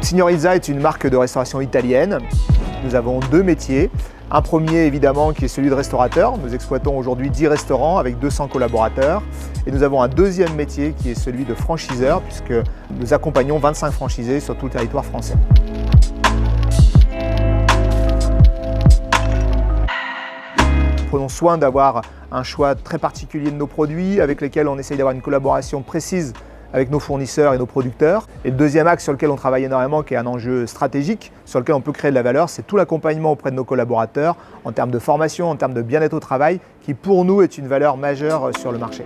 Signorizza est une marque de restauration italienne. Nous avons deux métiers. Un premier évidemment qui est celui de restaurateur. Nous exploitons aujourd'hui 10 restaurants avec 200 collaborateurs. Et nous avons un deuxième métier qui est celui de franchiseur puisque nous accompagnons 25 franchisés sur tout le territoire français. Prenons soin d'avoir un choix très particulier de nos produits avec lesquels on essaye d'avoir une collaboration précise avec nos fournisseurs et nos producteurs. Et le deuxième axe sur lequel on travaille énormément, qui est un enjeu stratégique, sur lequel on peut créer de la valeur, c'est tout l'accompagnement auprès de nos collaborateurs en termes de formation, en termes de bien-être au travail, qui pour nous est une valeur majeure sur le marché.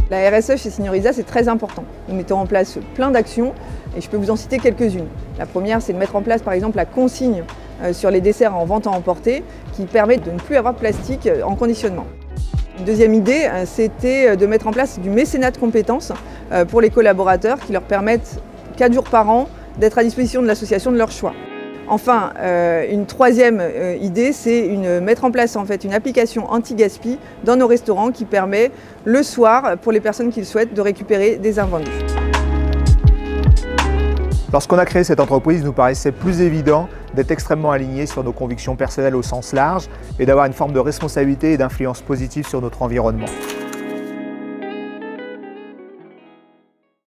La RSE chez Signorizza, c'est très important. Nous mettons en place plein d'actions et je peux vous en citer quelques-unes. La première, c'est de mettre en place par exemple la consigne sur les desserts en vente à emporter qui permet de ne plus avoir de plastique en conditionnement. Une deuxième idée, c'était de mettre en place du mécénat de compétences pour les collaborateurs qui leur permettent 4 jours par an d'être à disposition de l'association de leur choix. Enfin, une troisième idée, c'est mettre en place en fait une application anti-gaspi dans nos restaurants qui permet le soir, pour les personnes qui le souhaitent, de récupérer des invendus. Lorsqu'on a créé cette entreprise, il nous paraissait plus évident d'être extrêmement aligné sur nos convictions personnelles au sens large et d'avoir une forme de responsabilité et d'influence positive sur notre environnement.